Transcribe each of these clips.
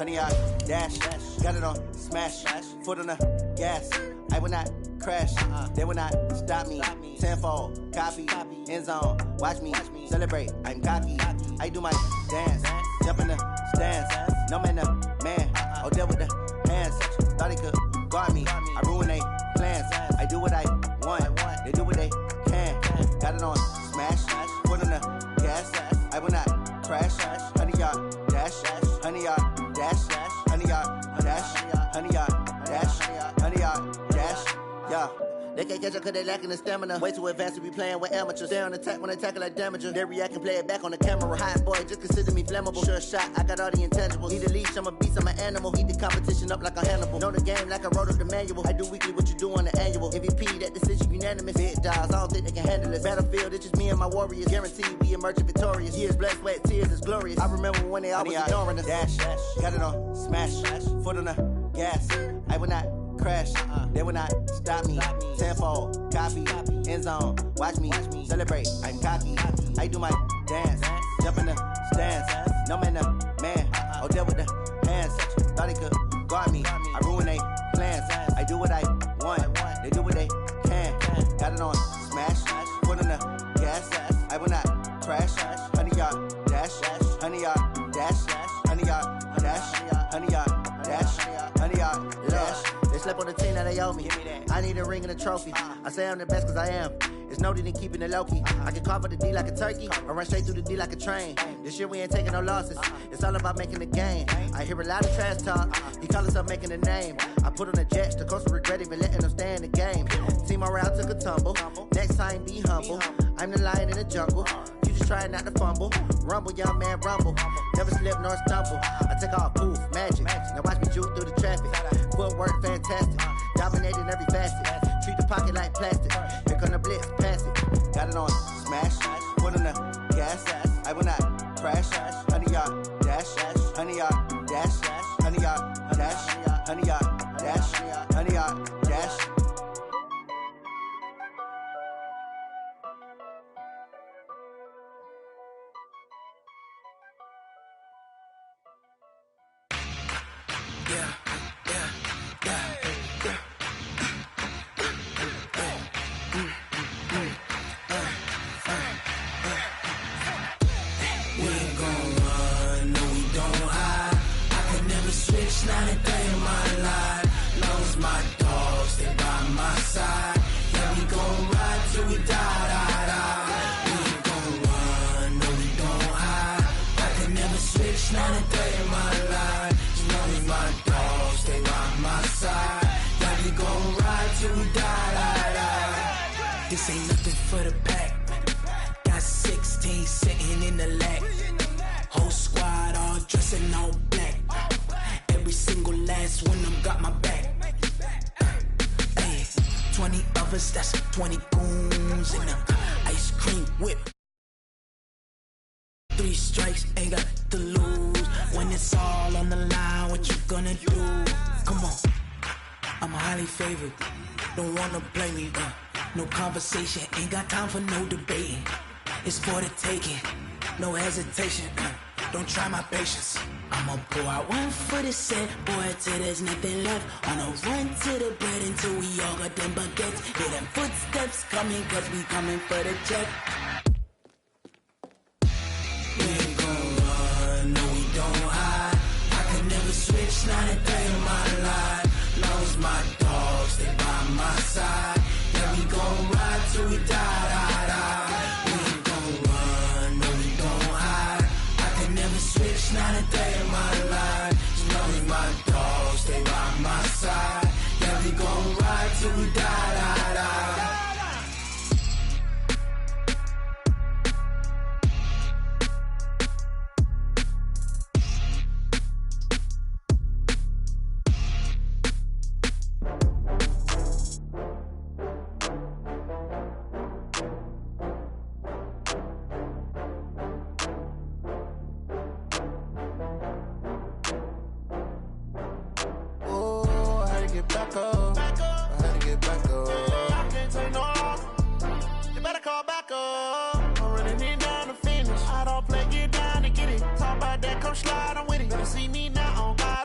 100 yard dash. Got it on smash. Foot on the gas. I will not crash. They will not stop me. Tenfold, copy, end zone. Watch me celebrate. I'm cocky. I do my dance. Jump in the stands. No man, the man. Oh, deal with the hands. Thought he could guard me. I ruin they plans. I do what I want. They do what they can. Got it on smash. Foot on the gas. I will not crash. 100 yard dash. 100 yard dash. 100 yard dash. 100 yard dash. 100 yard dash. Yeah. They can't catch up cause they lacking the stamina. Way too advanced to be playing with amateurs. Stay on attack when they tackle like damager. They react and play it back on the camera. Hot boy, just consider me flammable. Sure shot, I got all the intangibles. Need a leash, I'm a beast, I'm an animal. Eat the competition up like a Hannibal. Know the game like I wrote up the manual. I do weekly what you do on the annual. MVP, that decision unanimous. Big dogs, I don't think they can handle this. Battlefield, it's just me and my warriors. Guaranteed we emerge victorious. Years, blood, sweat, tears, is glorious. I remember when they always ignoring us. Dash, got it on smash. Foot on the gas. I will not crash. They will not stop me. Tenfold, copy, end zone. Watch me celebrate. I'm cocky. I do my dance. Jump in the stands. No man, the man. Oh, deal with the hands. Thought he could guard me. I ruin they plans. I do what I want. They do what they can. Got it on smash. Foot on the gas. I will not crash. 100 yard dash. 100 yard dash. 100 yard dash. 100 yard dash. 100 yard dash. They slept on the team that they owe me. I need a ring and a trophy. I say I'm the best cause I am. It's no need in keeping it low-key. I can carve up the D like a turkey or run straight through the D like a train. This year we ain't taking no losses. It's all about making the game. I hear a lot of trash talk. He call himself making a name. I put on the Jets. The coach will regret even letting them stay in the game. Team morale took a tumble. Next time be humble. I'm the lion in the jungle. You just try not to fumble. Rumble, young man, rumble. Never slip nor stumble. I take off, poof, magic. Now watch me juke through the traffic. Footwork fantastic. Dominating every facet. Treat the pocket like plastic. Here come the blitz, pass it. Got it on smash. Foot on the gas. I will not crash. 100 yard dash. 100 yard dash. 100 yard dash. 100 yard dash. 100 yard dash. Not a day in my life. Lost my dogs, they by my side. Yeah, we gon' ride till we die. We ain't gon' run, no, we don't hide. I can never switch, not a day in my life. Lost my dogs, they by my side. Yeah, we gon' ride till we die. This ain't nothing for the pack. Got 16 sitting in the lag. Whole squad all dressing all black. Every single last one of them got my back. Hey, 20 of us, that's 20 goons in a ice cream whip. 3 strikes, ain't got to lose. When it's all on the line, what you gonna do? Come on, I'm highly favored. Don't wanna blame me, no conversation, ain't got time for no debating. It's for the taking, no hesitation. Don't try my patience. I'ma pull out one for the set, boy, till there's nothing left. On a run to the bed until we all got them baguettes. Hear them footsteps coming, cause we coming for the check. We ain't gon' run, no, we don't hide. I can never switch, not a day in my life. Lost my dogs, they by my side. Yeah, we gon' ride till we die. We ain't gon' run, no, we don't hide. I can never switch, not a day in my life. Lost my dogs, they by my side. Yeah, we gon' ride till we die. Back up. I had to get back up. I can't take no loss. You better call back up. I'm running it down to finish. I don't play, get down to get it. Talk about that, come slide, I'm with it. Better see me now on God.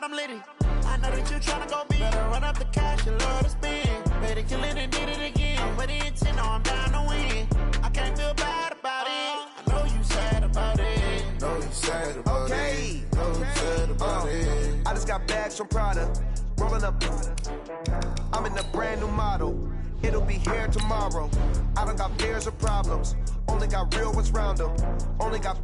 know that you tryna go big. Better run up the cash, you love to spend. Better kill it and did it again. But the intent, no, I'm down to win. I can't feel bad about it. I know you sad about it. Know you sad about it. Know you sad about it. I just got bags from Prada. Rolling up. I'm in a brand new model. It'll be here tomorrow. I don't got fears or problems. Only got real ones round them. Only got.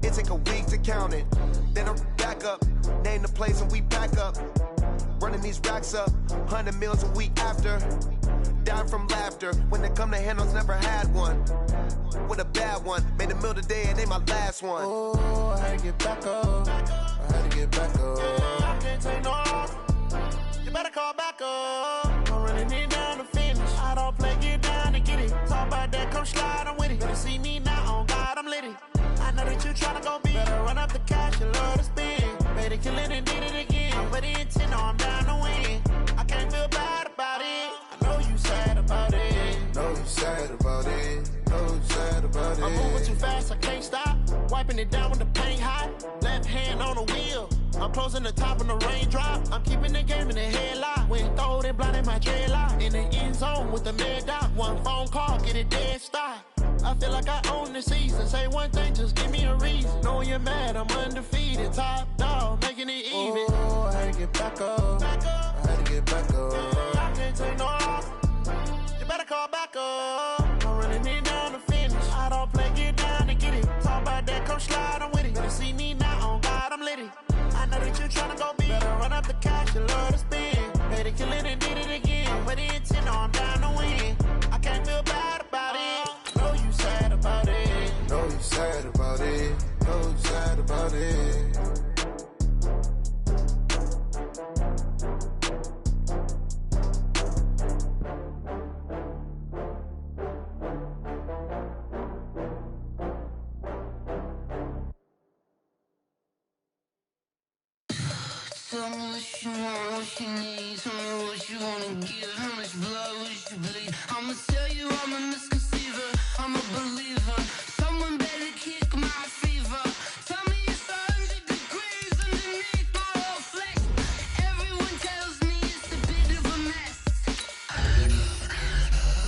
It take a week to count it. Then I'm back up. Name the place and we back up. Running these racks up. 100 meals a week after. Down from laughter. When they come to handles, never had one. With a bad one. Made a meal today and they my last one. Oh, I had to get back up. I had to get back up. I can't take no off. You better call back up. I'm running it down to finish. I don't play, get down to get it. Talk about that, come slide, I'm with it. Better see me now, on God, I'm litty. I know that you tryna go big. Better run up the cash, you love to spend. Better kill it and did it again. But the intent, no, I'm down to win. I can't feel bad about it. I know you sad about it. Know you sad about it. Know you sad about it. I'm moving too fast, I can't stop. Wiping it down with the paint hot. Left hand on the wheel. I'm closing the top of the raindrop. I'm keeping the game in the headlock. When throwed and blinded my dreadlock. In the end zone with the mad dot. One phone call, get it dead stop. I feel like I own the season. Say one thing, just give me a reason. Knowing you're mad, I'm undefeated. Top dog, making it even. Oh, I had to get back up. I had to get back up. I can't take no off. You better call back up. I'm running it down to finish. I don't play, get down to get it. Talk about that, come slide, I'm with it. Better see me now, on God, I'm litty. I know that you tryna go big. Better run up the cash, you love to spend. Better kill it and did it again. But the intent, no, I'm down to win. I can't feel bad about it. Know you sad about it. Know you sad about it. Know you sad about it. Tell me what you want, what you need. Tell me what you wanna give. How much blood would you bleed? I'ma tell you I'm a misconceiver. I'm a believer. Someone better kick my fever. Tell me it's 100 degrees underneath my whole flesh. Everyone tells me it's a bit of a mess.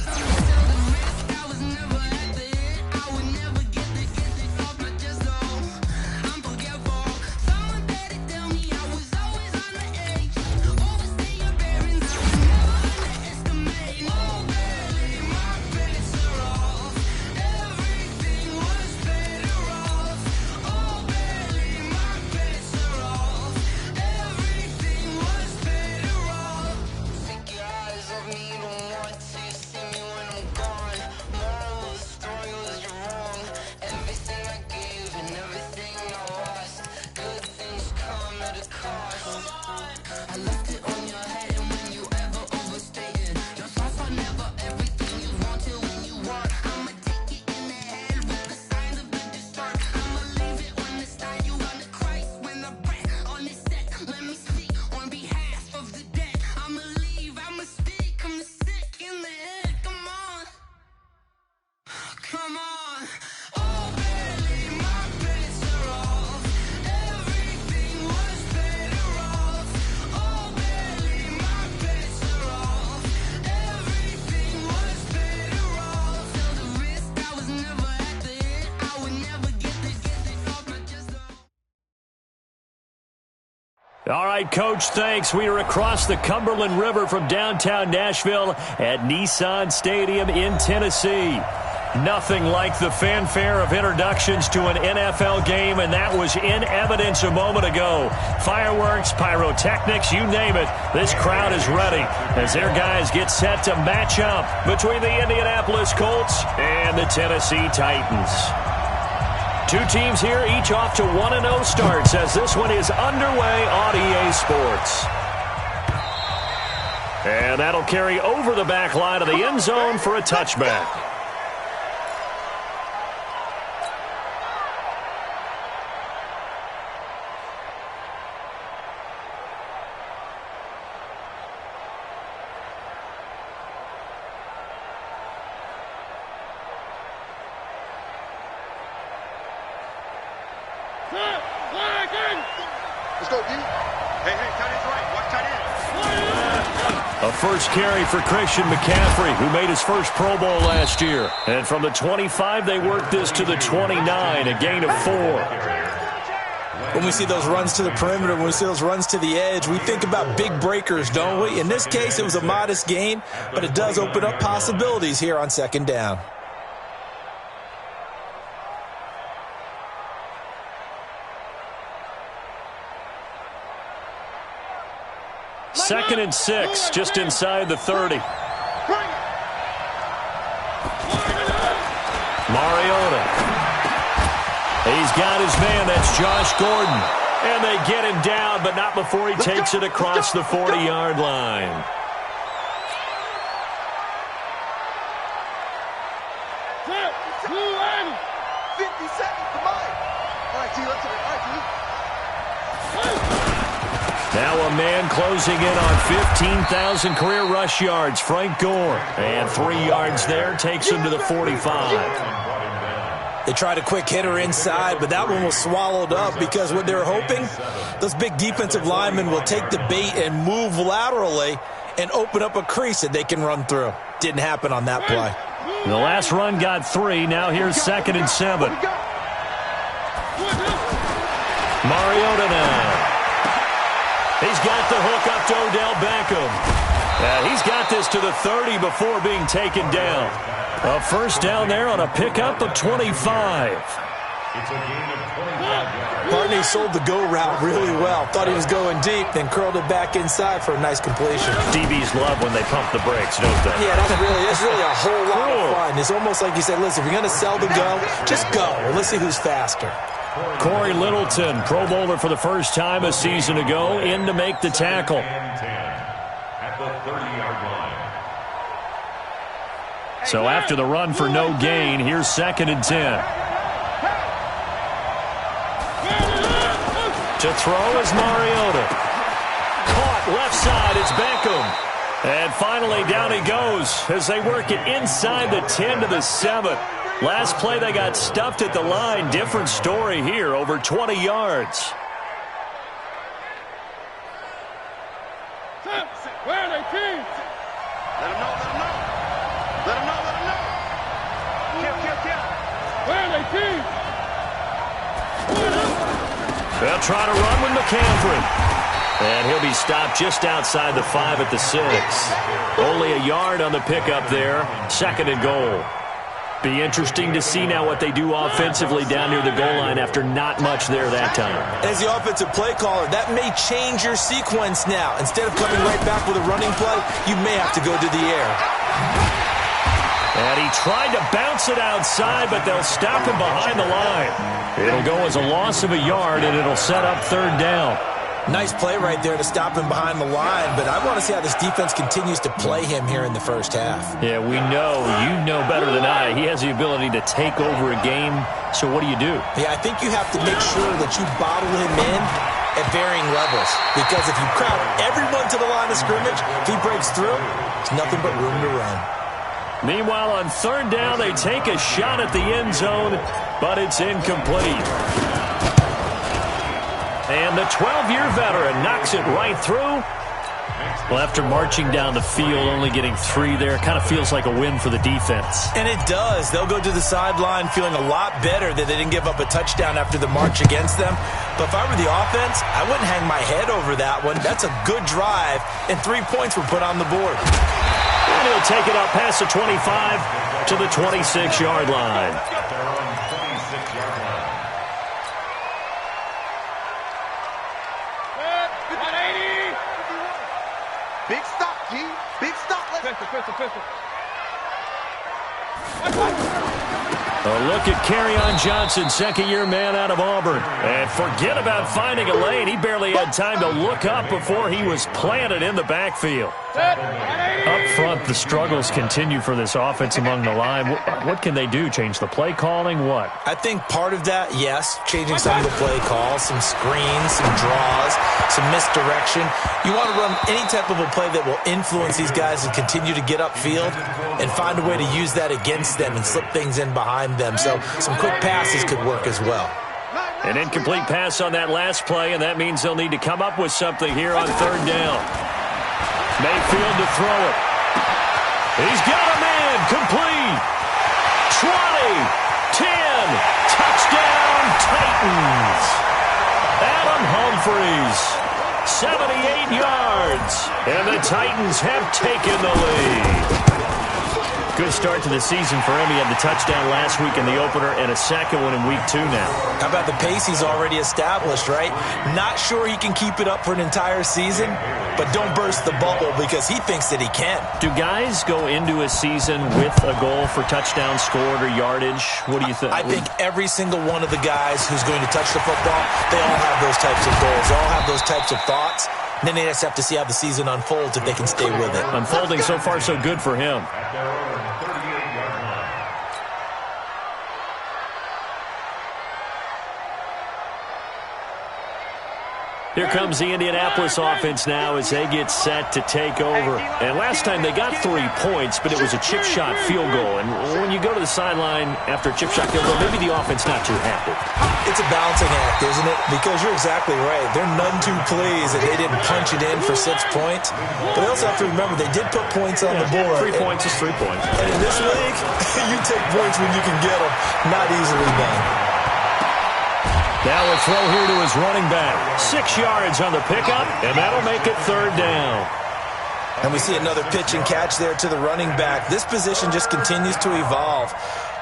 I'ma tell the rest I was never at the hit. I would never get it off my chest though. I'm forgetful. Someone better tell me I was always on the edge. Overstay your bearings, I would never underestimate. Oh baby, my credits are off. Everything was better off. Oh baby, my credits are off. Everything was better off. Take your eyes off me, you don't want to see me when I'm gone. Moral of the story was you're wrong. Everything I gave and everything I lost. Good things come at a cost. I left it on your head and when you ever overstated. Your thoughts are never everything you wanted when you want. I'ma take it in the head with the signs of the disturbed. I'ma leave it on the side. You on the Christ when the breath on this set. Let me speak on behalf of the dead. I'ma leave, I'ma speak. I'm the sick in the head. Come on. Come on. Oh baby, my credits are off. Everything was better off. Oh baby, my credits are off. Everything was better off. Tell the risk I was never at the hit. I would never get it off my chest though. All right, Coach, thanks. We are across the Cumberland River from downtown Nashville at Nissan Stadium in Tennessee. Nothing like the fanfare of introductions to an NFL game, and that was in evidence a moment ago. Fireworks, pyrotechnics, you name it. This crowd is ready as their guys get set to match up between the Indianapolis Colts and the Tennessee Titans. Two teams here, each off to 1-0 starts as this one is underway on EA Sports. And that'll carry over the back line of the end zone for a touchback. Let's go, D. Hey, tight ends A first carry for Christian McCaffrey, who made his first Pro Bowl last year. And from the 25, they work this to the 29, a gain of 4. When we see those runs to the perimeter, when we see those runs to the edge, we think about big breakers, don't we? In this case, it was a modest gain, but it does open up possibilities here on second down. Second and 6, just inside the 30. Mariota. He's got his man. That's Josh Gordon. And they get him down, but not before he takes it across the 40-yard line. Now a man closing in on 15,000 career rush yards, Frank Gore. And 3 yards there takes him to the 45. They tried a quick hitter inside, but that one was swallowed up because what they were hoping, those big defensive linemen will take the bait and move laterally and open up a crease that they can run through. Didn't happen on that play. The last run got 3. Now here's 2nd and 7. Mariota now. He's got the hook up to Odell Beckham. He's got this to the 30 before being taken down. A first down there on a pickup of 25. Barney sold the go route really well. Thought he was going deep, then curled it back inside for a nice completion. DBs love when they pump the brakes, don't they? Yeah, that's really a whole lot of fun. It's almost like you said, listen, if you're going to sell the go, just go. Let's see who's faster. Corey Littleton, Pro Bowler for the first time a season ago, in to make the tackle. So after the run for no gain, here's 2nd and 10. To throw is Mariota. Caught left side, it's Beckham. And finally down he goes as they work it inside the 10 to the 7. Last play they got stuffed at the line. Different story here, over 20 yards. Where are they, team? Let them know, let them know. Let them know, let them know. Kill. Where are they, team? They'll try to run with McCaffrey. And he'll be stopped just outside the 5 at the 6. Only a yard on the pickup there. 2nd and goal. Be interesting to see now what they do offensively down near the goal line after not much there that time. As the offensive play caller, that may change your sequence now. Instead of coming right back with a running play, you may have to go to the air. And he tried to bounce it outside, but they'll stop him behind the line. It'll go as a loss of a yard, and it'll set up 3rd down. Nice play right there to stop him behind the line, but I want to see how this defense continues to play him here in the first half. Yeah, we know. You know better than I. He has the ability to take over a game, so what do you do? Yeah, I think you have to make sure that you bottle him in at varying levels, because if you crowd everyone to the line of scrimmage, if he breaks through, there's nothing but room to run. Meanwhile, on 3rd down, they take a shot at the end zone, but it's incomplete. And the 12-year veteran knocks it right through. Well, after marching down the field, only getting 3 there, kind of feels like a win for the defense. And it does. They'll go to the sideline feeling a lot better that they didn't give up a touchdown after the march against them. But if I were the offense, I wouldn't hang my head over that one. That's a good drive, and 3 points were put on the board. And he'll take it up past the 25 to the 26-yard line. Big stop, G. Big stop. Pistol. A look at Kerryon Johnson, 2nd-year man out of Auburn. And forget about finding a lane. He barely had time to look up before he was planted in the backfield. Up front, the struggles continue for this offense among the line. What can they do? Change the play calling? What? I think part of that, yes, changing some of the play calls, some screens, some draws, some misdirection. You want to run any type of a play that will influence these guys and continue to get upfield and find a way to use that against them and slip things in behind them. So some quick passes could work as well. An incomplete pass on that last play, and that means they'll need to come up with something here on 3rd down. Mayfield to throw it. He's got a man. Complete. 20. 10. Touchdown, Titans. Adam Humphries. 78 yards. And the Titans have taken the lead. Good start to the season for him. He had the touchdown last week in the opener and a second one in week 2 now. How about the pace he's already established, right? Not sure he can keep it up for an entire season, but don't burst the bubble because he thinks that he can. Do guys go into a season with a goal for touchdowns scored or yardage? What do you think? I think every single one of the guys who's going to touch the football, they all have those types of goals. They all have those types of thoughts. And then they just have to see how the season unfolds if they can stay with it. Unfolding so far so good for him. Here comes the Indianapolis offense now as they get set to take over. And last time they got 3 points, but it was a chip shot field goal. And when you go to the sideline after a chip shot field goal, maybe the offense not too happy. It's a balancing act, isn't it? Because you're exactly right. They're none too pleased that they didn't punch it in for 6 points. But they also have to remember they did put points on the board. 3 points is 3 points. And in this league, you take points when you can get them. Not easily done. Now a throw here to his running back. 6 yards on the pickup, and that'll make it 3rd down. And we see another pitch and catch there to the running back. This position just continues to evolve.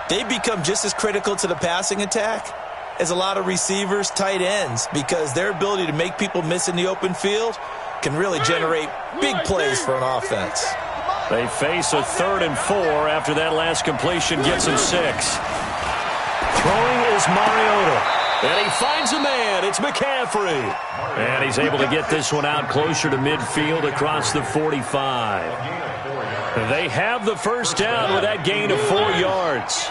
They become just as critical to the passing attack as a lot of receivers, tight ends, because their ability to make people miss in the open field can really generate big plays for an offense. They face a 3rd and 4 after that last completion gets him 6. Throwing is Mariota. And he finds a man. It's McCaffrey. And he's able to get this one out closer to midfield across the 45. They have the first down with that gain of 4 yards.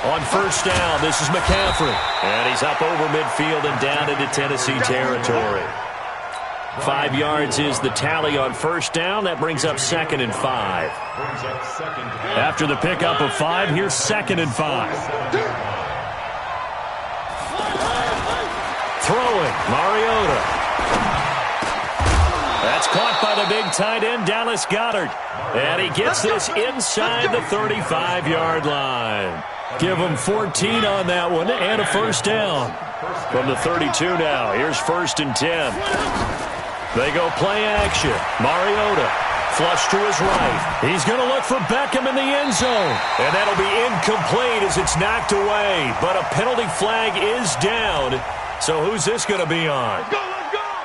On first down, this is McCaffrey. And he's up over midfield and down into Tennessee territory. 5 yards is the tally on first down. That brings up 2nd and 5. After the pickup of 5, here's 2nd and 5. Throwing, Mariota. That's caught by the big tight end, Dallas Goedert. And he gets this inside the 35-yard line. Give him 14 on that one and a first down. From the 32 now, here's 1st and 10. They go play action. Mariota, flush to his right. He's going to look for Beckham in the end zone. And that'll be incomplete as it's knocked away. But a penalty flag is down. So who's this going to be on?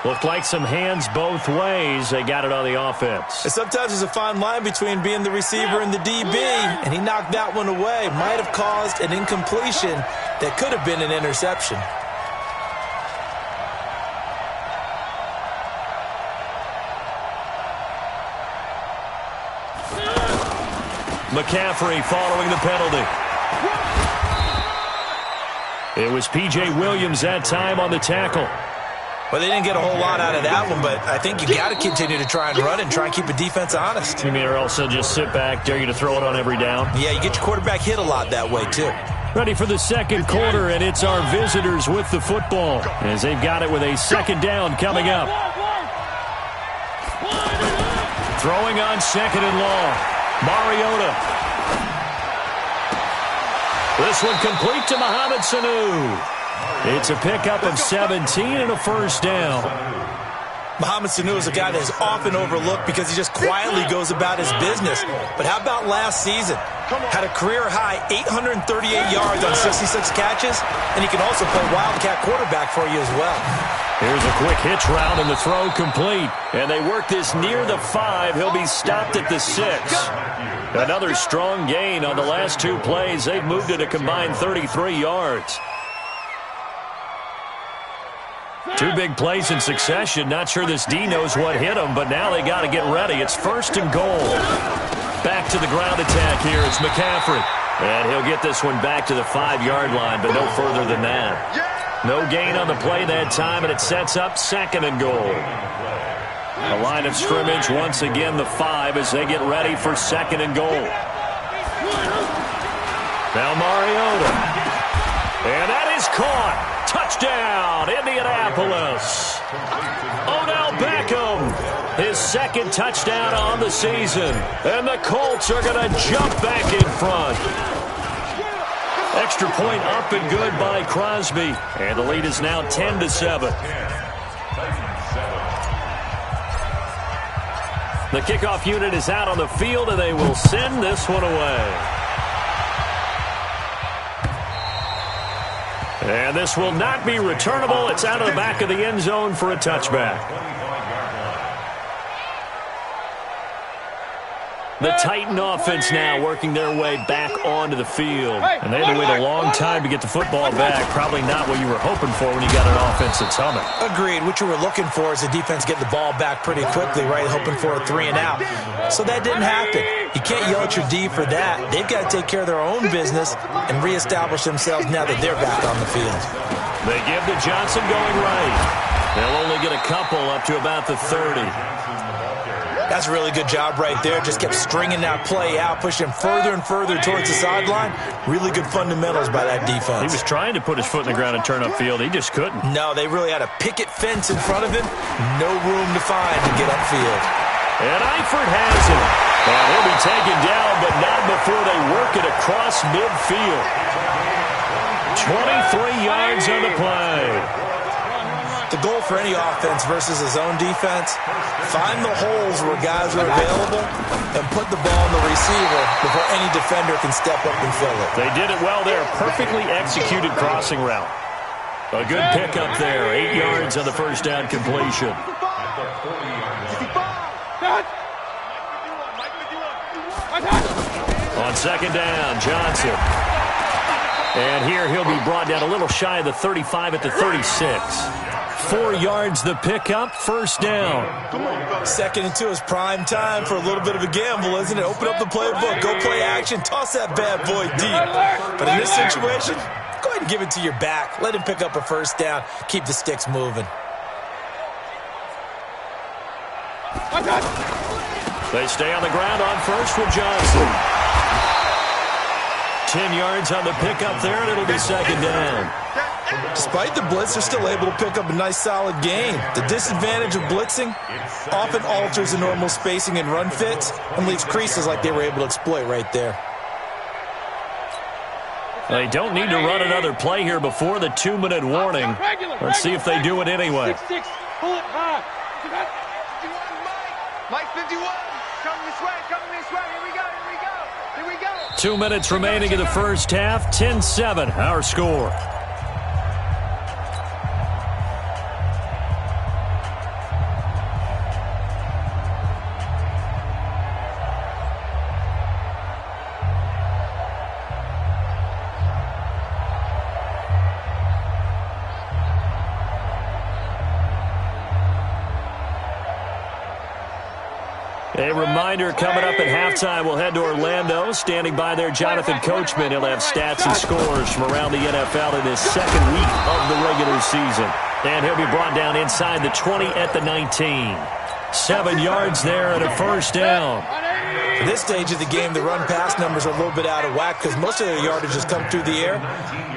Looked like some hands both ways. They got it on the offense. And sometimes there's a fine line between being the receiver and the DB. And he knocked that one away. Might have caused an incompletion that could have been an interception. McCaffrey following the penalty. It was P.J. Williams that time on the tackle. Well, they didn't get a whole lot out of that one, but I think you got to continue to try and run and try and keep the defense honest. You mean or else they'll just sit back, dare you to throw it on every down? Yeah, you get your quarterback hit a lot that way, too. Ready for the second quarter, and it's our visitors with the football as they've got it with a 2nd down coming up. Throwing on 2nd and long. Mariota. This one complete to Mohamed Sanu. It's a pickup of 17 and a first down. Mohamed Sanu is a guy that is often overlooked because he just quietly goes about his business. But how about last season? Had a career-high 838 yards on 66 catches, and he can also play Wildcat quarterback for you as well. Here's a quick hitch route and the throw complete. And they work this near the 5. He'll be stopped at the 6. Another strong gain on the last 2 plays. They've moved it a combined 33 yards. 2 big plays in succession. Not sure this D knows what hit him, but now they got to get ready. It's 1st and goal. Back to the ground attack here. It's McCaffrey. And he'll get this one back to the 5-yard line, but no further than that. No gain on the play that time, and it sets up 2nd and goal. A line of scrimmage, once again, the 5 as they get ready for 2nd and goal. Now Mariota. And that is caught. Touchdown, Indianapolis. Odell Beckham, his second touchdown on the season. And the Colts are going to jump back in front. Extra point up and good by Crosby. And the lead is now 10-7. The kickoff unit is out on the field, and they will send this one away. And this will not be returnable. It's out of the back of the end zone for a touchback. The Titan offense now working their way back onto the field. And they had to wait a long time to get the football back. Probably not what you were hoping for when you got an offense that's humming. Agreed. What you were looking for is the defense getting the ball back pretty quickly, right? Hoping for a 3 and out. So that didn't happen. You can't yell at your D for that. They've got to take care of their own business and reestablish themselves now that they're back on the field. They give to Johnson going right. They'll only get a couple up to about the 30. That's a really good job right there. Just kept stringing that play out, pushing further and further towards the sideline. Really good fundamentals by that defense. He was trying to put his foot in the ground and turn upfield. He just couldn't. No, they really had a picket fence in front of him. No room to find to get upfield. And Eifert has him. And he'll be taken down, but not before they work it across midfield. 23 yards on the play. The goal for any offense versus a zone defense, find the holes where guys are available and put the ball in the receiver before any defender can step up and fill it. They did it well there. Perfectly executed crossing route. A good pickup there. 8 yards on the first down completion. On second down, Johnson. And here he'll be brought down a little shy of the 35 at the 36. 4 yards the pickup, first down. 2nd and 2 is prime time for a little bit of a gamble, isn't it? Open up the playbook, go play action, toss that bad boy deep. But in this situation, go ahead and give it to your back. Let him pick up a first down, keep the sticks moving. They stay on the ground on first with Johnson. 10 yards on the pickup there, and it'll be second down. Despite the blitz, they're still able to pick up a nice, solid gain. The disadvantage of blitzing often alters the normal spacing and run fits and leaves creases like they were able to exploit right there. They don't need to run another play here before the 2-minute warning. Let's see if they do it anyway. Pull it high. Mike 51, coming this way, here we go. 2 minutes remaining in the first half, 10-7, our score. A reminder coming up at halftime, we'll head to Orlando. Standing by there, Jonathan Coachman. He'll have stats and scores from around the NFL in his second week of the regular season. And he'll be brought down inside the 20 at the 19. 7 yards there and a first down. At this stage of the game, the run-pass numbers are a little bit out of whack because most of the yardage has come through the air.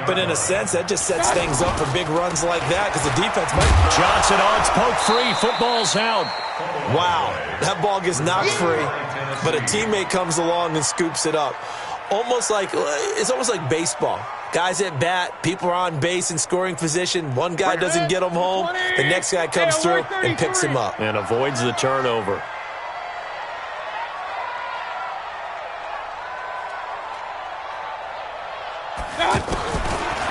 But in a sense, that just sets things up for big runs like that because the defense might... Johnson on, it's poke free. Football's out. Wow, that ball gets knocked free, but a teammate comes along and scoops it up. It's almost like baseball. Guys at bat, people are on base in scoring position. One guy doesn't get him home. The next guy comes through and picks him up. And avoids the turnover.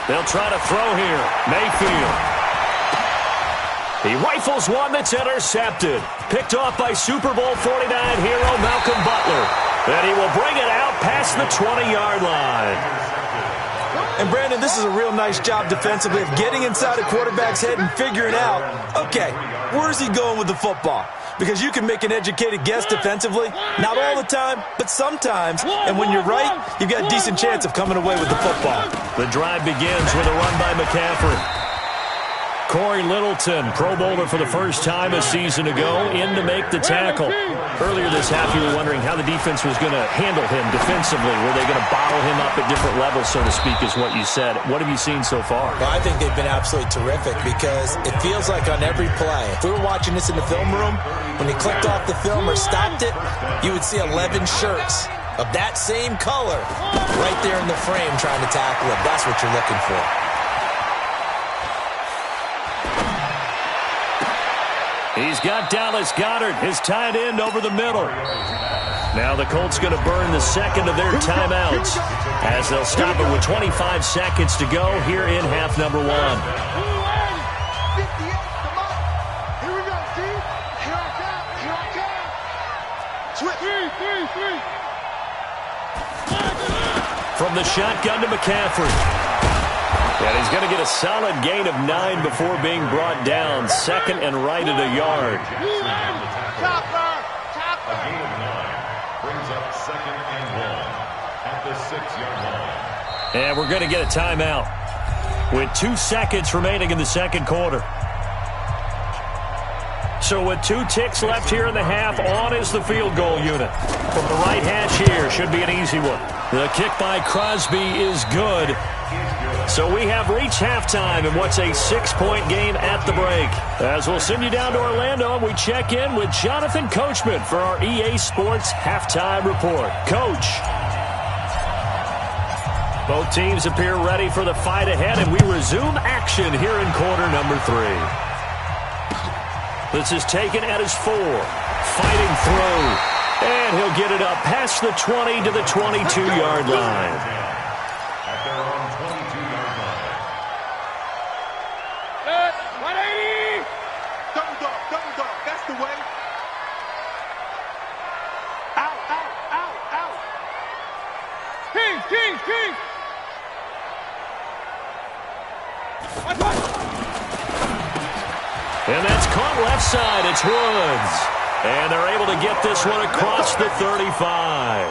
They'll try to throw here. Mayfield. He rifles one that's intercepted. Picked off by Super Bowl 49 hero Malcolm Butler. And he will bring it out past the 20-yard line. And, Brandon, this is a real nice job defensively of getting inside a quarterback's head and figuring out, okay, where's he going with the football? Because you can make an educated guess defensively. Not all the time, but sometimes. And when you're right, you've got a decent chance of coming away with the football. The drive begins with a run by McCaffrey. Corey Littleton, Pro Bowler for the first time a season ago, in to make the tackle. Earlier this half, you were wondering how the defense was going to handle him defensively. Were they going to bottle him up at different levels, so to speak, is what you said. What have you seen so far? Well, I think they've been absolutely terrific because it feels like on every play, if we were watching this in the film room, when he clicked off the film or stopped it, you would see 11 shirts of that same color right there in the frame trying to tackle him. That's what you're looking for. He's got Dallas Goedert, his tight end, over the middle. Now the Colts going to burn the second of their timeouts as they'll stop it with 25 seconds to go here in half number 1. Here we go, Steve. Here I come. Switch. Three. From the shotgun to McCaffrey. And he's going to get a solid gain of 9 before being brought down. Second and right at a yard. A gain of 9 brings up second and 1 at the 6-yard line. And we're going to get a timeout with 2 seconds remaining in the second quarter. So with 2 ticks left here in the half, on is the field goal unit. From the right hash here, should be an easy one. The kick by Crosby is good. So we have reached halftime in what's a 6-point game at the break. As we'll send you down to Orlando, we check in with Jonathan Coachman for our EA Sports Halftime Report. Coach. Both teams appear ready for the fight ahead, and we resume action here in quarter number 3. This is taken at his 4. Fighting through. And he'll get it up past the 20 to the 22-yard line. At their own 22-yard line. 180. Double dog. That's the way. Out. King. And that's caught left side. It's Woods. And they're able to get this one across the 35.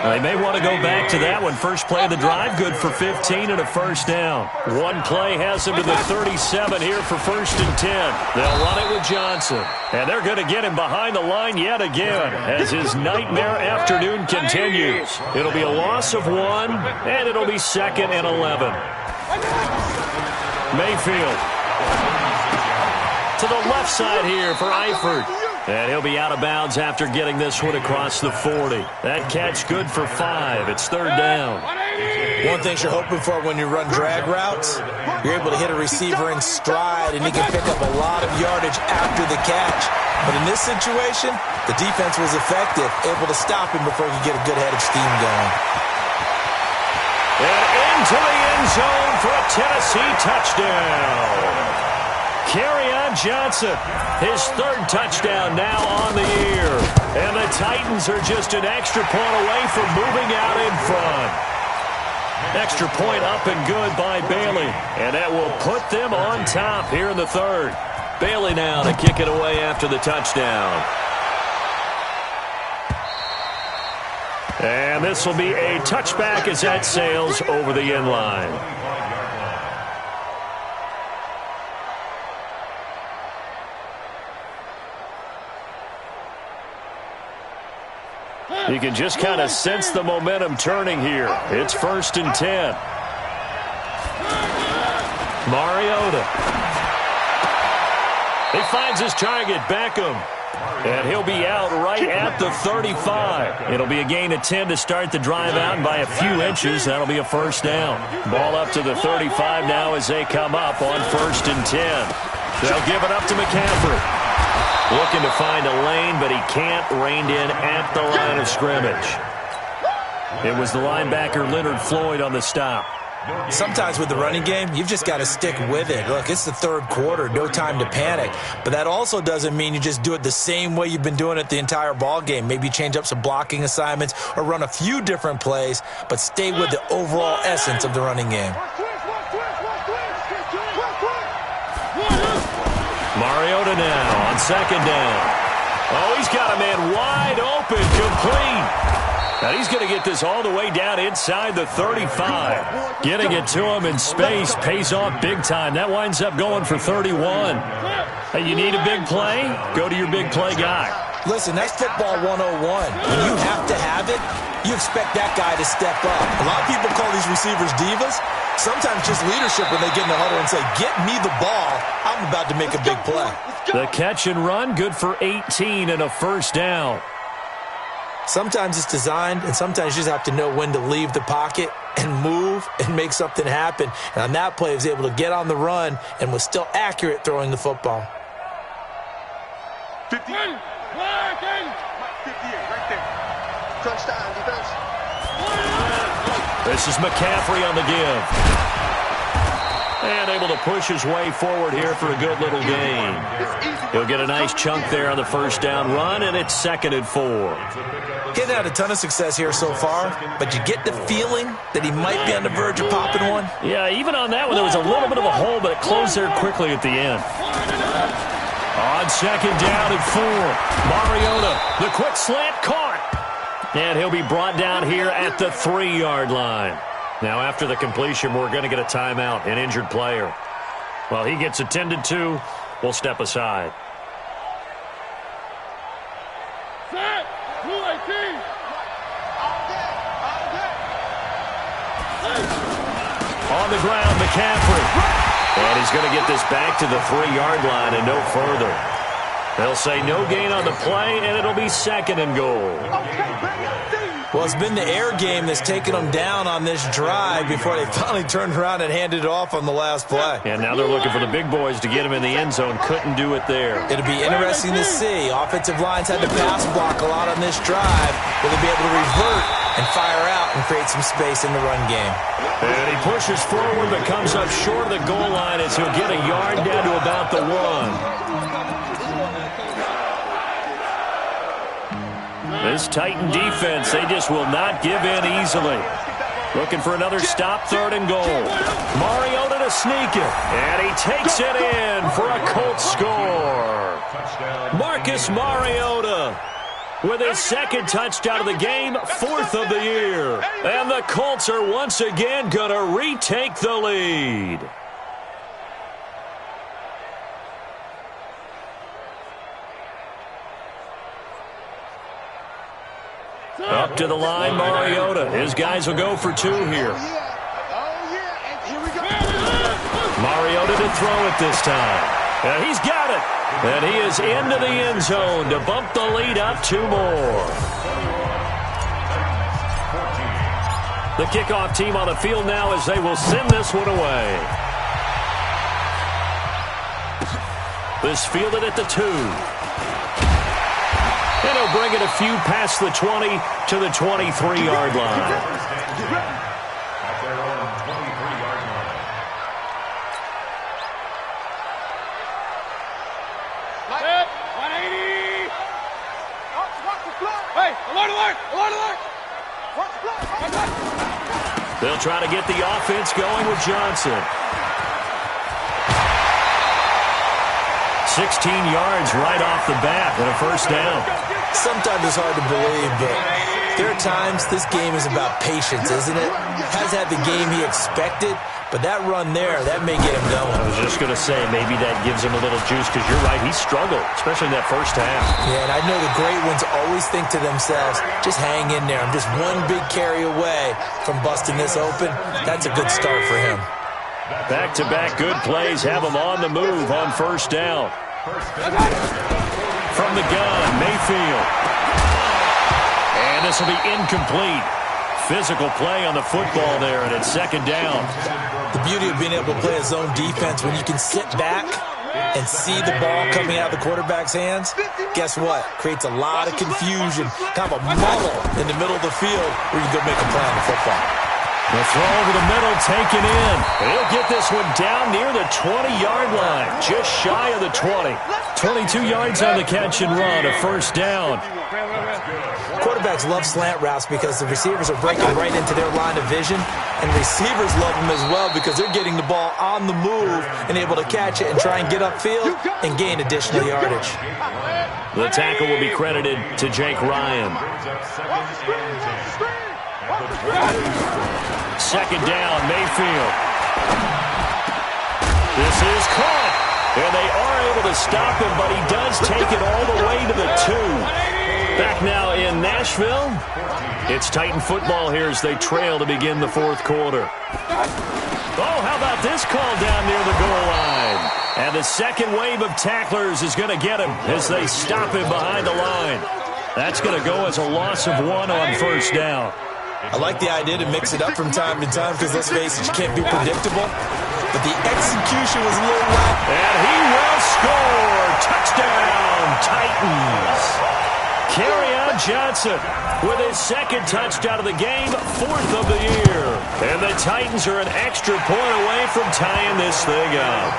They may want to go back to that one. First play of the drive, good for 15 and a first down. One play has him to the 37 here for 1st and 10. They'll run it with Johnson. And they're going to get him behind the line yet again as his nightmare afternoon continues. It'll be a loss of 1, and it'll be 2nd and 11. Mayfield to the left side here for Eifert. And he'll be out of bounds after getting this one across the 40. That catch good for 5. It's 3rd down. One thing you're hoping for when you run drag routes, you're able to hit a receiver in stride, and he can pick up a lot of yardage after the catch. But in this situation, the defense was effective, able to stop him before he could get a good head of steam going. And into the end zone for a Tennessee touchdown. Kerryon Johnson, his 3rd touchdown now on the year. And the Titans are just an extra point away from moving out in front. Extra point up and good by Bailey. And that will put them on top here in the 3rd. Bailey now to kick it away after the touchdown. And this will be a touchback as that sails over the end line. You can just kind of sense the momentum turning here. It's 1st and 10. Mariota. He finds his target, Beckham. And he'll be out right at the 35. It'll be a gain of 10 to start the drive out, and by a few inches, that'll be a first down. Ball up to the 35 now as they come up on 1st and 10. They'll give it up to McCaffrey. Looking to find a lane, but he can't. Reined in at the line of scrimmage. It was the linebacker Leonard Floyd on the stop. Sometimes with the running game, you've just got to stick with it. Look, it's the 3rd quarter, no time to panic. But that also doesn't mean you just do it the same way you've been doing it the entire ball game. Maybe change up some blocking assignments or run a few different plays, but stay with the overall essence of the running game. Mariota now on 2nd down. Oh, he's got a man wide open, complete. And he's going to get this all the way down inside the 35. Getting it to him in space pays off big time. That winds up going for 31. Hey, you need a big play? Go to your big play guy. Listen, that's football 101. When you have to have it, you expect that guy to step up. A lot of people call these receivers divas. Sometimes just leadership when they get in the huddle and say, get me the ball. I'm about to make a big play. The catch and run, good for 18 and a first down. Sometimes it's designed, and sometimes you just have to know when to leave the pocket and move and make something happen. And on that play, he was able to get on the run and was still accurate throwing the football. 58 right there. Crunch down, defense. This is McCaffrey on the give. And able to push his way forward here for a good little gain. He'll get a nice chunk there on the first down run, and it's 2nd and 4. He's had a ton of success here so far, but you get the feeling that he might be on the verge of popping one. Yeah, even on that one, there was a little bit of a hole, but it closed there quickly at the end. On 2nd down and 4, Mariota, the quick slant caught. And he'll be brought down here at the 3-yard line. Now, after the completion, we're going to get a timeout, an injured player. Well, he gets attended to. We'll step aside. Set. 218. On the ground, McCaffrey. And he's going to get this back to the 3-yard line and no further. They'll say no gain on the play, and it'll be 2nd and goal. Well, it's been the air game that's taken them down on this drive before they finally turned around and handed it off on the last play. And now they're looking for the big boys to get him in the end zone. Couldn't do it there. It'll be interesting to see. Offensive lines had to pass block a lot on this drive. Will they be able to revert and fire out and create some space in the run game? And he pushes forward but comes up short of the goal line as he'll get a yard down to about the 1. This Titan defense, they just will not give in easily. Looking for another stop, 3rd and goal. Mariota to sneak it, and he takes it in for a Colts score. Marcus Mariota with his 2nd touchdown of the game, 4th of the year. And the Colts are once again going to retake the lead. Up to the line, Mariota. His guys will go for 2 here. Mariota to throw it this time. And he's got it. And he is into the end zone to bump the lead up 2 more. The kickoff team on the field now as they will send this one away. This fielded at the 2. And he'll bring it a few past the 20 to the 23-yard line. At their own 23-yard line. Set. 180. Hey, alert, alert, alert, alert. They'll try to get the offense going with Johnson. 16 yards right off the bat and a first down. Sometimes it's hard to believe, but there are times this game is about patience, isn't it? Has had the game he expected, but that run there, that may get him going. I was just going to say, maybe that gives him a little juice because you're right, he struggled, especially in that first half. Yeah, and I know the great ones always think to themselves, just hang in there. I'm just one big carry away from busting this open. That's a good start for him. Back-to-back good plays have him on the move on first down. From the gun, Mayfield. And this will be incomplete. Physical play on the football there, and it's 2nd down. The beauty of being able to play a zone defense when you can sit back and see the ball coming out of the quarterback's hands, guess what? Creates a lot of confusion, kind of a muddle in the middle of the field where you go make a play on the football. The throw over the middle taken in. He'll get this one down near the 20-yard line, just shy of the 20. 22 yards on the catch and run, a first down. quarterbacks love slant routes because the receivers are breaking right into their line of vision, and receivers love them as well because they're getting the ball on the move and able to catch it and try and get upfield and gain additional yardage. The tackle will be credited to Jake Ryan. Second down, Mayfield. This is caught, and they are able to stop him, but he does take it all the way to the 2. Back now in Nashville, it's Titan football here as they trail to begin the fourth quarter. Oh, how about this call down near the goal line? And the second wave of tacklers is going to get him as they stop him behind the line. That's going to go as a loss of 1 on first down. I like the idea to mix it up from time to time because, let's face it, you can't be predictable. But the execution was a little whack. And he will score. Touchdown, Titans. Kerryon Johnson with his second touchdown of the game, 4th of the year. And the Titans are an extra point away from tying this thing up.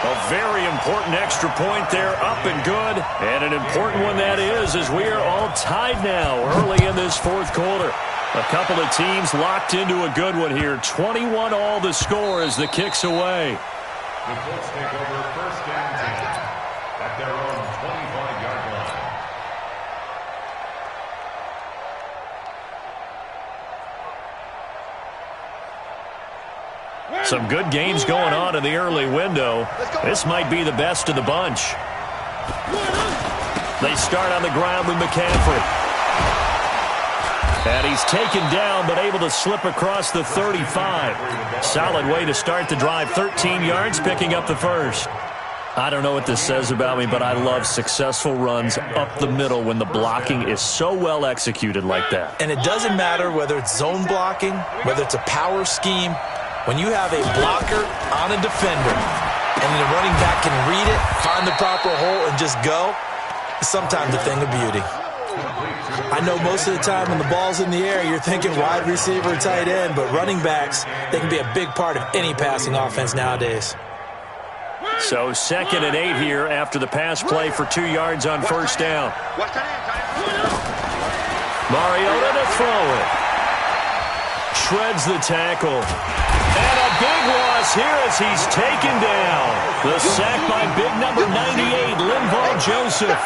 A very important extra point there, up and good. And an important one that is, as we are all tied now early in this fourth quarter. A couple of teams locked into a good one here. 21 all the score as the kick's away. The Colts take over first and 10 at their own 25-yard line. Some good games going on in the early window. This might be the best of the bunch. They start on the ground with McCaffrey. And he's taken down but able to slip across the 35. Solid way to start the drive. 13 yards, picking up the first. I don't know what this says about me, but I love successful runs up the middle when the blocking is so well executed like that. And it doesn't matter whether it's zone blocking, whether it's a power scheme. When you have a blocker on a defender and the running back can read it, find the proper hole, and just go, it's sometimes a thing of beauty. I know most of the time when the ball's in the air, you're thinking wide receiver, tight end, but running backs, they can be a big part of any passing offense nowadays. So 2nd and 8 here after the pass play for 2 yards on first down. Mariota to throw it. Shreds the tackle. And a big loss here as he's taken down. The sack by big number 98, Linval Joseph.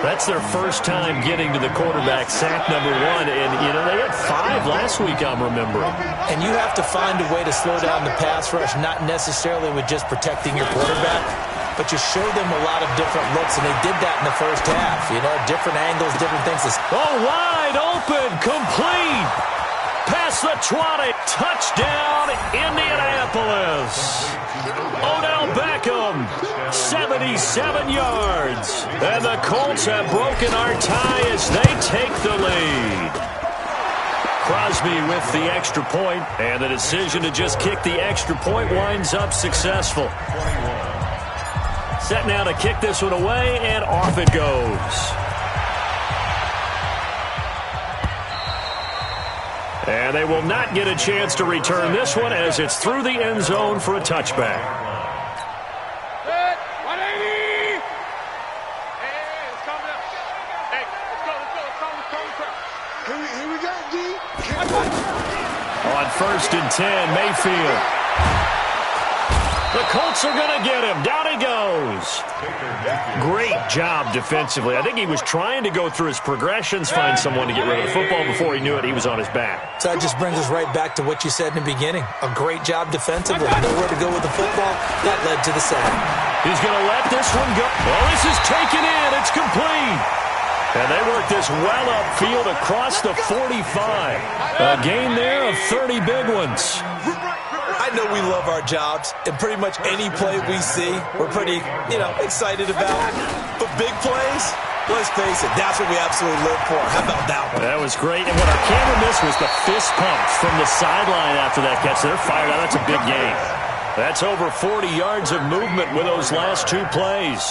That's their first time getting to the quarterback, sack number 1. And, you know, they had 5 last week, I'm remembering. And you have to find a way to slow down the pass rush, not necessarily with just protecting your quarterback, but you show them a lot of different looks, and they did that in the first half. You know, different angles, different things. Oh, wide open, complete. Past the 20, touchdown, Indianapolis. Odell Beckham, 77 yards. And the Colts have broken our tie as they take the lead. Crosby with the extra point, and the decision to just kick the extra point winds up successful. Set now to kick this one away, and off it goes. And they will not get a chance to return this one as it's through the end zone for a touchback. On 1st and 10, Mayfield. The Colts are going to get him. Down he goes. Great job defensively. I think he was trying to go through his progressions, find someone to get rid of the football. Before he knew it, he was on his back. So that just brings us right back to what you said in the beginning. A great job defensively. Nowhere to go with the football. That led to the sack. He's going to let this one go. Oh, this is taken in. It's complete. And they work this well upfield across the 45. A gain there of 30 big ones. I know we love our jobs, and pretty much any play we see, we're pretty, excited about. But big plays, let's face it, that's what we absolutely live for. How about that one? That was great. And what our camera missed was the fist pumps from the sideline after that catch. They're fired out. That's a big game. That's over 40 yards of movement with those last 2 plays.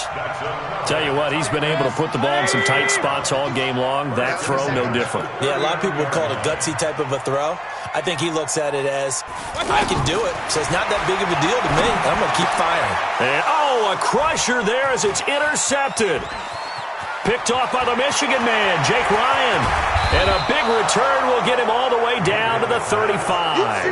Tell you what, he's been able to put the ball in some tight spots all game long. That throw, no different. Yeah, a lot of people would call it a gutsy type of a throw. I think he looks at it as, I can do it, so it's not that big of a deal to me. I'm going to keep firing. And, a crusher there as it's intercepted. picked off by the Michigan man, Jake Ryan. And a big return will get him all the way down to the 35.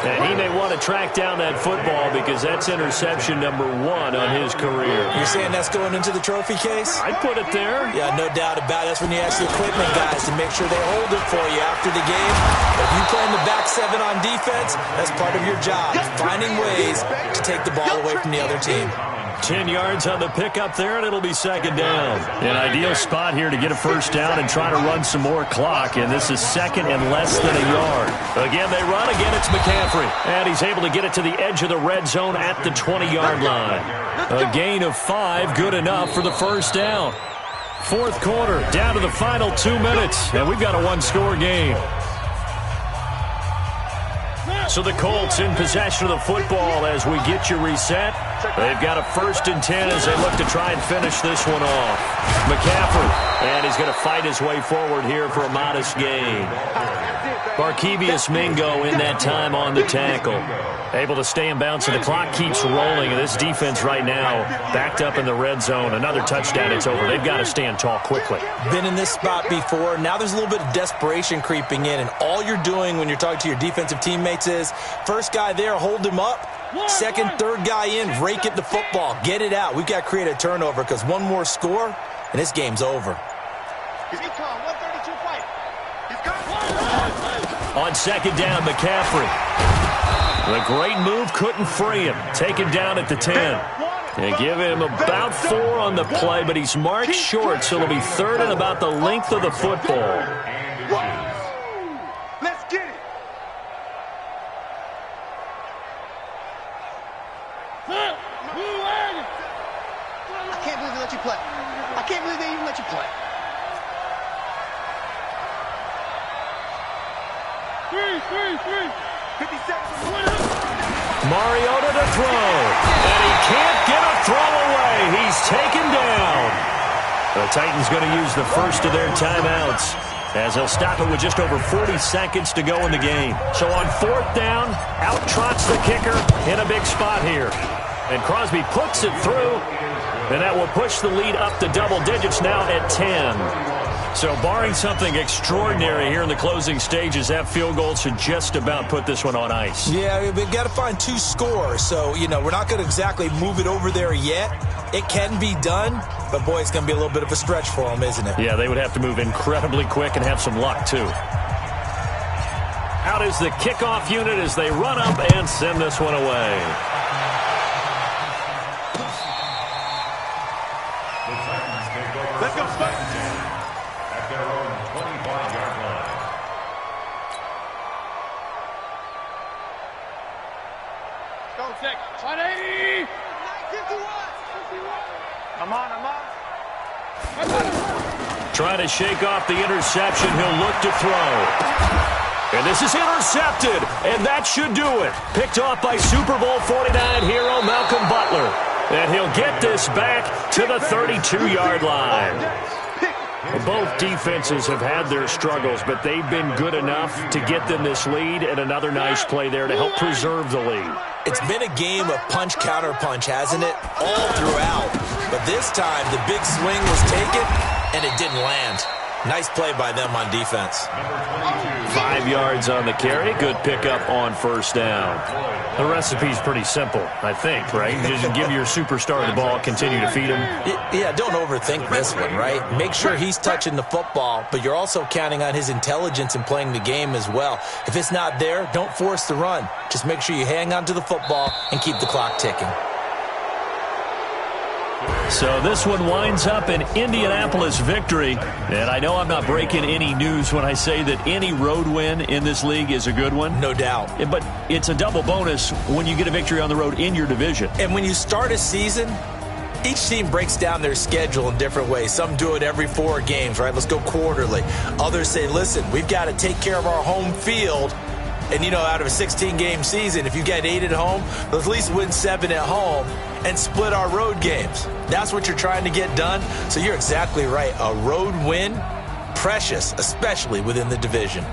And he may want to track down that football because that's interception number 1 on his career. You're saying that's going into the trophy case? I'd put it there. Yeah, no doubt about it. That's when you ask the equipment guys to make sure they hold it for you after the game. But if you play in the back 7 on defense, that's part of your job, finding ways to take the ball away from the other team. 10 yards on the pickup there, and it'll be second down. An ideal spot here to get a first down and try to run some more clock, and this is second and less than a yard. Again, they run. Again, it's McCaffrey, and he's able to get it to the edge of the red zone at the 20-yard line. A gain of 5, good enough for the first down. Fourth quarter, down to the final 2 minutes, and we've got a one-score game. So the Colts in possession of the football as we get you reset. They've got a 1st and 10 as they look to try and finish this one off. McCaffrey, and he's going to fight his way forward here for a modest gain. Barkevious Mingo in that time on the tackle. Able to stay in bounds, and the clock keeps rolling. And this defense right now backed up in the red zone. Another touchdown, it's over. They've got to stand tall quickly. Been in this spot before. Now there's a little bit of desperation creeping in, and all you're doing when you're talking to your defensive teammates is first guy there, hold him up. Second, third guy in, rake it the football. Get it out. We've got to create a turnover because one more score, and this game's over. He's calm. 132 fight. He's calm. On second down, McCaffrey. The great move couldn't free him. Taken down at the 10. They give him about 4 on the play, but he's marked short, so it'll be 3rd and about the length of the football. Let's get it. I can't believe they let you play. I can't believe they even let you play. 50 seconds. Mariota to throw. And he can't get a throw away. He's taken down. The Titans going to use the first of their timeouts as they'll stop it with just over 40 seconds to go in the game. So on 4th down, out trots the kicker in a big spot here. And Crosby puts it through, and that will push the lead up to double digits now at 10. So barring something extraordinary here in the closing stages, that field goal should just about put this one on ice. Yeah, we've got to find 2 scores. So, we're not going to exactly move it over there yet. It can be done, but, boy, it's going to be a little bit of a stretch for them, isn't it? Yeah, they would have to move incredibly quick and have some luck, too. Out is the kickoff unit as they run up and send this one away. Let's go, Spike. At their own 25-yard line. Go, check. 180. 51. I'm on. Trying to shake off the interception. He'll look to throw. And this is intercepted, and that should do it. Picked off by Super Bowl 49 hero Malcolm Butler. And he'll get this back to the 32-yard line. Both defenses have had their struggles, but they've been good enough to get them this lead, and another nice play there to help preserve the lead. It's been a game of punch-counter-punch, hasn't it? All throughout. But this time, the big swing was taken, and it didn't land. Nice play by them on defense. 5 yards on the carry. Good pickup on first down. The recipe's pretty simple, I think, right? Just give your superstar the ball, continue to feed him. Yeah, don't overthink this one, right? Make sure he's touching the football, but you're also counting on his intelligence in playing the game as well. If it's not there, don't force the run. Just make sure you hang on to the football and keep the clock ticking. So this one winds up an Indianapolis victory. And I know I'm not breaking any news when I say that any road win in this league is a good one. No doubt. But it's a double bonus when you get a victory on the road in your division. And when you start a season, each team breaks down their schedule in different ways. Some do it every 4 games, right? Let's go quarterly. Others say, listen, we've got to take care of our home field. And, out of a 16-game season, if you get 8 at home, let's at least win 7 at home and split our road games. That's what you're trying to get done. So you're exactly right. A road win, precious, especially within the division.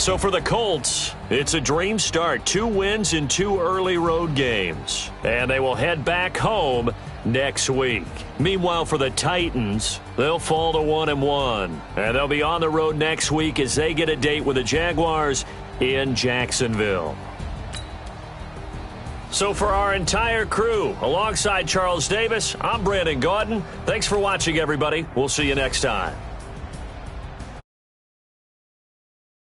So for the Colts, it's a dream start. 2 wins in 2 early road games. And they will head back home next week. Meanwhile, for the Titans, they'll fall to 1-1. And they'll be on the road next week as they get a date with the Jaguars in Jacksonville. So for our entire crew, alongside Charles Davis, I'm Brandon Gaudin. Thanks for watching, everybody. We'll see you next time.